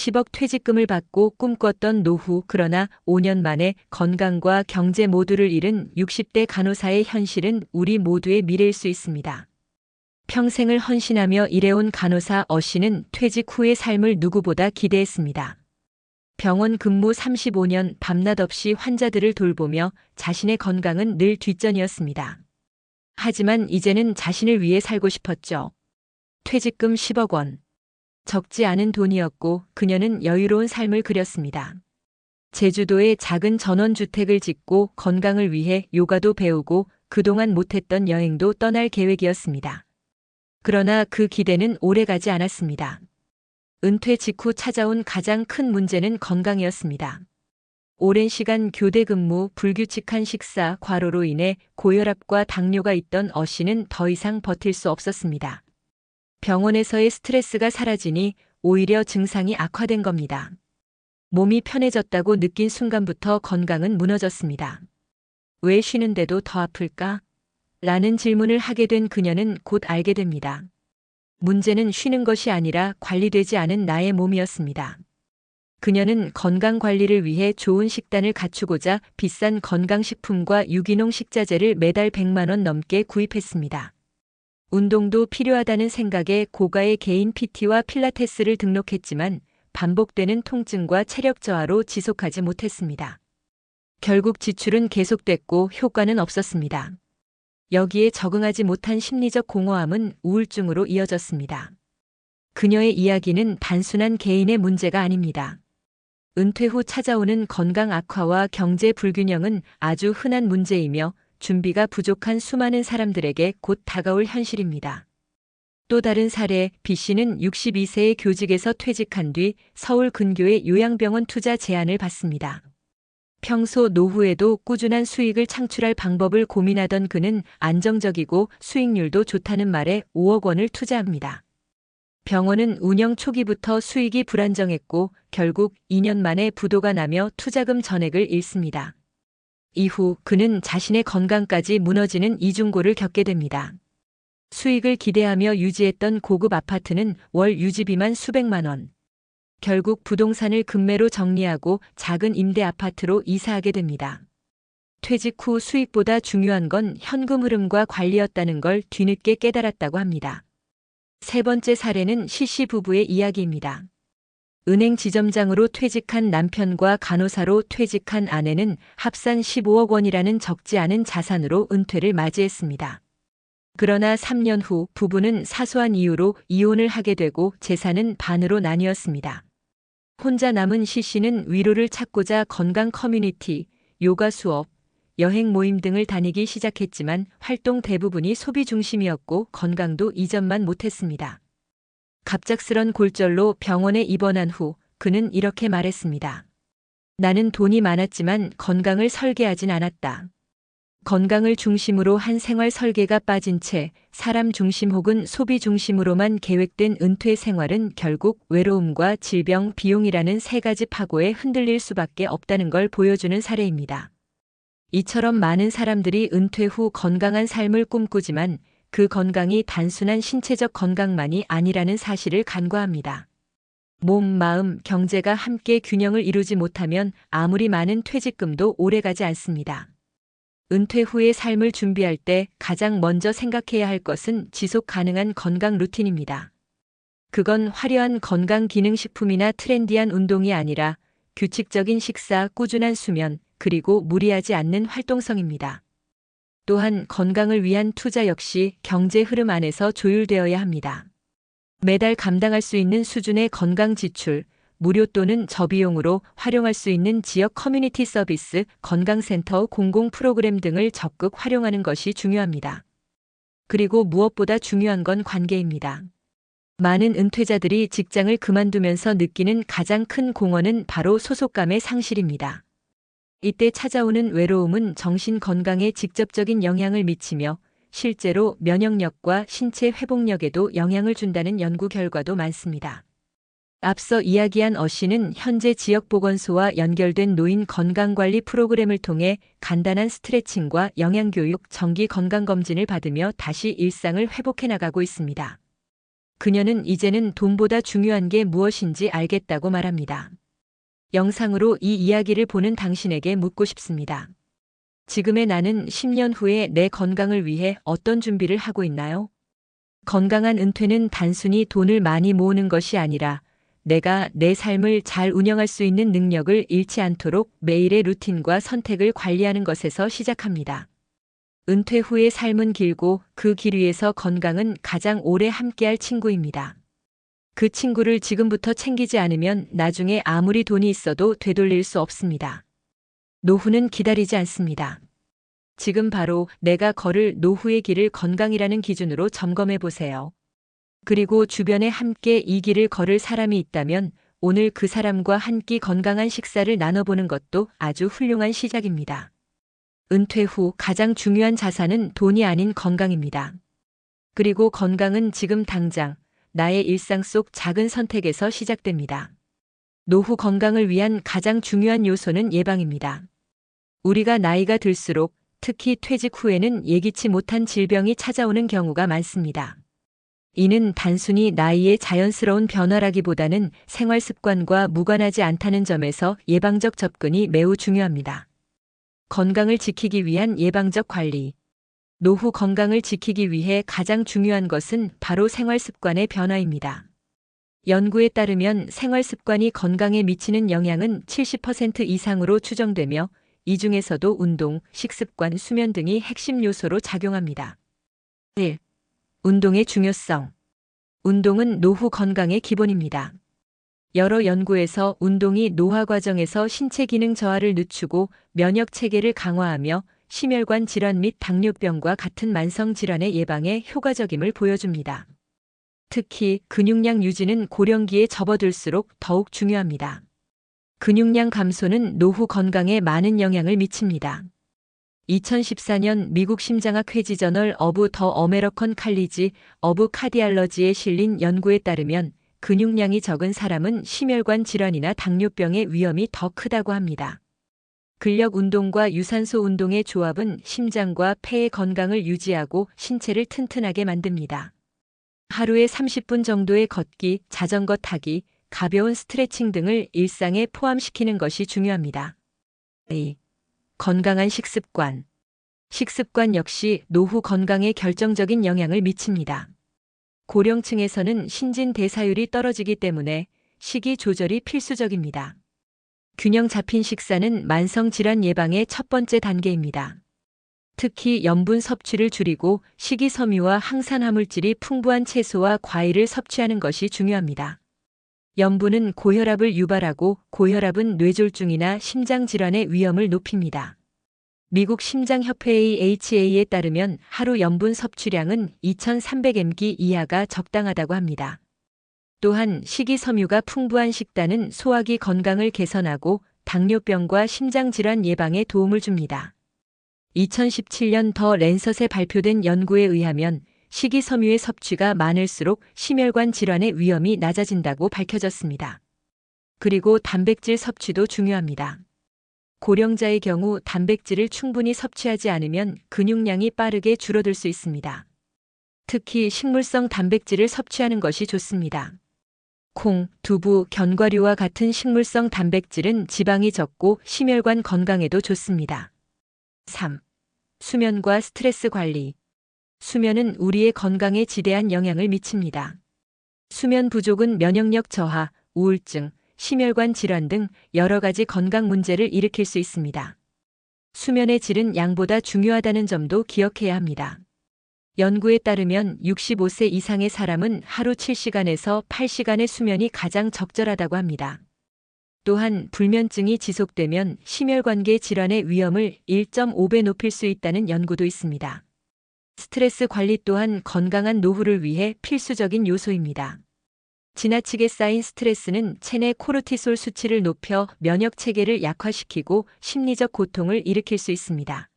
10억 퇴직금을 받고 꿈꿨던 노후, 그러나 5년 만에 건강과 경제 모두를 잃은 60대 간호사의 현실은 우리 모두의 미래일 수 있습니다. 평생을 헌신하며 일해온 간호사 씨는 퇴직 후의 삶을 누구보다 기대했습니다. 병원 근무 35년 밤낮 없이 환자들을 돌보며 자신의 건강은 늘 뒷전이었습니다. 하지만 이제는 자신을 위해 살고 싶었죠. 퇴직금 10억 원. 적지 않은 돈이었고 그녀는 여유로운 삶을 그렸습니다. 제주도에 작은 전원주택을 짓고 건강을 위해 요가도 배우고 그동안 못했던 여행도 떠날 계획이었습니다. 그러나 그 기대는 오래가지 않았습니다. 은퇴 직후 찾아온 가장 큰 문제는 건강이었습니다. 오랜 시간 교대 근무, 불규칙한 식사, 과로로 인해 고혈압과 당뇨가 있던 씨는 더 이상 버틸 수 없었습니다. 병원에서의 스트레스가 사라지니 오히려 증상이 악화된 겁니다. 몸이 편해졌다고 느낀 순간부터 건강은 무너졌습니다. 왜 쉬는데도 더 아플까? 라는 질문을 하게 된 그녀는 곧 알게 됩니다. 문제는 쉬는 것이 아니라 관리되지 않은 나의 몸이었습니다. 그녀는 건강 관리를 위해 좋은 식단을 갖추고자 비싼 건강식품과 유기농 식자재를 매달 100만 원 넘게 구입했습니다. 운동도 필요하다는 생각에 고가의 개인 PT와 필라테스를 등록했지만 반복되는 통증과 체력 저하로 지속하지 못했습니다. 결국 지출은 계속됐고 효과는 없었습니다. 여기에 적응하지 못한 심리적 공허함은 우울증으로 이어졌습니다. 그녀의 이야기는 단순한 개인의 문제가 아닙니다. 은퇴 후 찾아오는 건강 악화와 경제 불균형은 아주 흔한 문제이며 준비가 부족한 수많은 사람들에게 곧 다가올 현실입니다. 또 다른 사례, B씨는 62세의 교직에서 퇴직한 뒤 서울 근교의 요양병원 투자 제안을 받습니다. 평소 노후에도 꾸준한 수익을 창출할 방법을 고민하던 그는 안정적이고 수익률도 좋다는 말에 5억 원을 투자합니다. 병원은 운영 초기부터 수익이 불안정했고 결국 2년 만에 부도가 나며 투자금 전액을 잃습니다. 이후 그는 자신의 건강까지 무너지는 이중고를 겪게 됩니다. 수익을 기대하며 유지했던 고급 아파트는 월 유지비만 수백만 원. 결국 부동산을 급매로 정리하고 작은 임대 아파트로 이사하게 됩니다. 퇴직 후 수익보다 중요한 건 현금 흐름과 관리였다는 걸 뒤늦게 깨달았다고 합니다. 세 번째 사례는 C씨 부부의 이야기입니다. 은행 지점장으로 퇴직한 남편과 간호사로 퇴직한 아내는 합산 15억 원이라는 적지 않은 자산으로 은퇴를 맞이했습니다. 그러나 3년 후 부부는 사소한 이유로 이혼을 하게 되고 재산은 반으로 나뉘었습니다. 혼자 남은 C씨는 위로를 찾고자 건강 커뮤니티, 요가 수업, 여행 모임 등을 다니기 시작했지만 활동 대부분이 소비 중심이었고 건강도 이전만 못했습니다. 갑작스런 골절로 병원에 입원한 후 그는 이렇게 말했습니다. 나는 돈이 많았지만 건강을 설계하진 않았다. 건강을 중심으로 한 생활 설계가 빠진 채 사람 중심 혹은 소비 중심으로만 계획된 은퇴 생활은 결국 외로움과 질병, 비용이라는 세 가지 파고에 흔들릴 수밖에 없다는 걸 보여주는 사례입니다. 이처럼 많은 사람들이 은퇴 후 건강한 삶을 꿈꾸지만 그 건강이 단순한 신체적 건강만이 아니라는 사실을 간과합니다. 몸, 마음, 경제가 함께 균형을 이루지 못하면 아무리 많은 퇴직금도 오래가지 않습니다. 은퇴 후의 삶을 준비할 때 가장 먼저 생각해야 할 것은 지속 가능한 건강 루틴입니다. 그건 화려한 건강기능식품이나 트렌디한 운동이 아니라 규칙적인 식사, 꾸준한 수면, 그리고 무리하지 않는 활동성입니다. 또한 건강을 위한 투자 역시 경제 흐름 안에서 조율되어야 합니다. 매달 감당할 수 있는 수준의 건강 지출, 무료 또는 저비용으로 활용할 수 있는 지역 커뮤니티 서비스, 건강센터, 공공 프로그램 등을 적극 활용하는 것이 중요합니다. 그리고 무엇보다 중요한 건 관계입니다. 많은 은퇴자들이 직장을 그만두면서 느끼는 가장 큰 공허는 바로 소속감의 상실입니다. 이때 찾아오는 외로움은 정신 건강에 직접적인 영향을 미치며 실제로 면역력과 신체 회복력에도 영향을 준다는 연구 결과도 많습니다. 앞서 이야기한 씨는 현재 지역보건소와 연결된 노인 건강관리 프로그램을 통해 간단한 스트레칭과 영양교육, 정기 건강검진을 받으며 다시 일상을 회복해 나가고 있습니다. 그녀는 이제는 돈보다 중요한 게 무엇인지 알겠다고 말합니다. 영상으로 이 이야기를 보는 당신에게 묻고 싶습니다. 지금의 나는 10년 후에 내 건강을 위해 어떤 준비를 하고 있나요? 건강한 은퇴는 단순히 돈을 많이 모으는 것이 아니라 내가 내 삶을 잘 운영할 수 있는 능력을 잃지 않도록 매일의 루틴과 선택을 관리하는 것에서 시작합니다. 은퇴 후의 삶은 길고 그 길 위에서 건강은 가장 오래 함께할 친구입니다. 그 친구를 지금부터 챙기지 않으면 나중에 아무리 돈이 있어도 되돌릴 수 없습니다. 노후는 기다리지 않습니다. 지금 바로 내가 걸을 노후의 길을 건강이라는 기준으로 점검해 보세요. 그리고 주변에 함께 이 길을 걸을 사람이 있다면 오늘 그 사람과 한 끼 건강한 식사를 나눠보는 것도 아주 훌륭한 시작입니다. 은퇴 후 가장 중요한 자산은 돈이 아닌 건강입니다. 그리고 건강은 지금 당장 나의 일상 속 작은 선택에서 시작됩니다. 노후 건강을 위한 가장 중요한 요소는 예방입니다. 우리가 나이가 들수록 특히 퇴직 후에는 예기치 못한 질병이 찾아오는 경우가 많습니다. 이는 단순히 나이의 자연스러운 변화라기보다는 생활 습관과 무관하지 않다는 점에서 예방적 접근이 매우 중요합니다. 건강을 지키기 위한 예방적 관리. 노후 건강을 지키기 위해 가장 중요한 것은 바로 생활 습관의 변화입니다. 연구에 따르면 생활 습관이 건강에 미치는 영향은 70% 이상으로 추정되며 이 중에서도 운동, 식습관, 수면 등이 핵심 요소로 작용합니다. 1. 운동의 중요성. 운동은 노후 건강의 기본입니다. 여러 연구에서 운동이 노화 과정에서 신체 기능 저하를 늦추고 면역 체계를 강화하며 심혈관 질환 및 당뇨병과 같은 만성 질환의 예방에 효과적임을 보여줍니다. 특히 근육량 유지는 고령기에 접어들수록 더욱 중요합니다. 근육량 감소는 노후 건강에 많은 영향을 미칩니다. 2014년 미국 심장학 회지 저널 오브 더 어메리칸 칼리지 오브 카디알러지에 실린 연구에 따르면 근육량이 적은 사람은 심혈관 질환이나 당뇨병의 위험이 더 크다고 합니다. 근력 운동과 유산소 운동의 조합은 심장과 폐의 건강을 유지하고 신체를 튼튼하게 만듭니다. 하루에 30분 정도의 걷기, 자전거 타기, 가벼운 스트레칭 등을 일상에 포함시키는 것이 중요합니다. 2. 건강한 식습관. 식습관 역시 노후 건강에 결정적인 영향을 미칩니다. 고령층에서는 신진대사율이 떨어지기 때문에 식이 조절이 필수적입니다. 균형 잡힌 식사는 만성질환 예방의 첫 번째 단계입니다. 특히 염분 섭취를 줄이고 식이섬유와 항산화물질이 풍부한 채소와 과일을 섭취하는 것이 중요합니다. 염분은 고혈압을 유발하고 고혈압은 뇌졸중이나 심장질환의 위험을 높입니다. 미국 심장협회의 AHA에 따르면 하루 염분 섭취량은 2300mg 이하가 적당하다고 합니다. 또한 식이섬유가 풍부한 식단은 소화기 건강을 개선하고 당뇨병과 심장질환 예방에 도움을 줍니다. 2017년 더 랜셋에 발표된 연구에 의하면 식이섬유의 섭취가 많을수록 심혈관 질환의 위험이 낮아진다고 밝혀졌습니다. 그리고 단백질 섭취도 중요합니다. 고령자의 경우 단백질을 충분히 섭취하지 않으면 근육량이 빠르게 줄어들 수 있습니다. 특히 식물성 단백질을 섭취하는 것이 좋습니다. 콩, 두부, 견과류와 같은 식물성 단백질은 지방이 적고 심혈관 건강에도 좋습니다. 3. 수면과 스트레스 관리. 수면은 우리의 건강에 지대한 영향을 미칩니다. 수면 부족은 면역력 저하, 우울증, 심혈관 질환 등 여러 가지 건강 문제를 일으킬 수 있습니다. 수면의 질은 양보다 중요하다는 점도 기억해야 합니다. 연구에 따르면 65세 이상의 사람은 하루 7시간에서 8시간의 수면이 가장 적절하다고 합니다. 또한 불면증이 지속되면 심혈관계 질환의 위험을 1.5배 높일 수 있다는 연구도 있습니다. 스트레스 관리 또한 건강한 노후를 위해 필수적인 요소입니다. 지나치게 쌓인 스트레스는 체내 코르티솔 수치를 높여 면역 체계를 약화시키고 심리적 고통을 일으킬 수 있습니다.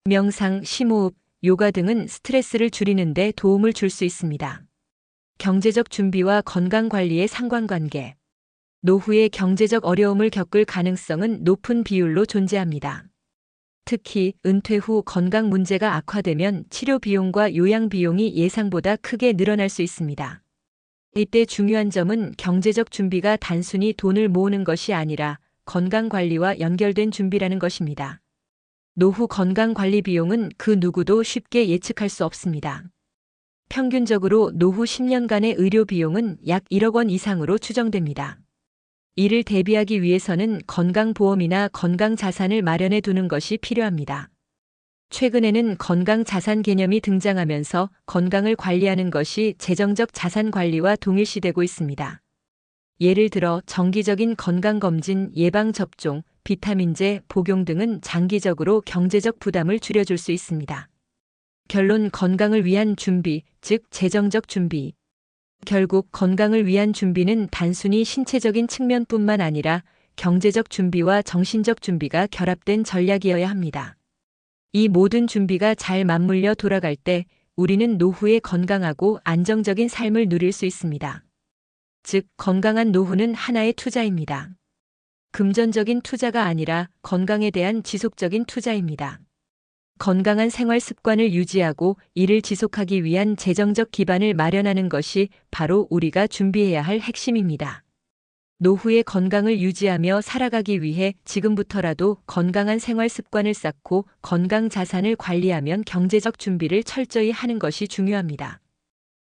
명상, 심호흡, 요가 등은 스트레스를 줄이는 데 도움을 줄 수 있습니다. 경제적 준비와 건강 관리의 상관관계. 노후에 경제적 어려움을 겪을 가능성은 높은 비율로 존재합니다. 특히 은퇴 후 건강 문제가 악화되면 치료 비용과 요양 비용이 예상보다 크게 늘어날 수 있습니다. 이때 중요한 점은 경제적 준비가 단순히 돈을 모으는 것이 아니라 건강 관리와 연결된 준비라는 것입니다. 노후 건강 관리 비용은 그 누구도 쉽게 예측할 수 없습니다. 평균적으로 노후 10년간의 의료 비용은 약 1억 원 이상으로 추정됩니다. 이를 대비하기 위해서는 건강보험이나 건강자산을 마련해 두는 것이 필요합니다. 최근에는 건강자산 개념이 등장하면서 건강을 관리하는 것이 재정적 자산 관리와 동일시되고 있습니다. 예를 들어 정기적인 건강검진, 예방접종, 비타민제 복용 등은 장기적으로 경제적 부담을 줄여줄 수 있습니다. 결론 건강을 위한 준비, 즉 재정적 준비. 결국 건강을 위한 준비는 단순히 신체적인 측면뿐만 아니라 경제적 준비와 정신적 준비가 결합된 전략이어야 합니다. 이 모든 준비가 잘 맞물려 돌아갈 때 우리는 노후에 건강하고 안정적인 삶을 누릴 수 있습니다. 즉, 건강한 노후는 하나의 투자입니다. 금전적인 투자가 아니라 건강에 대한 지속적인 투자입니다. 건강한 생활 습관을 유지하고 이를 지속하기 위한 재정적 기반을 마련하는 것이 바로 우리가 준비해야 할 핵심입니다. 노후의 건강을 유지하며 살아가기 위해 지금부터라도 건강한 생활 습관을 쌓고 건강 자산을 관리하면 경제적 준비를 철저히 하는 것이 중요합니다.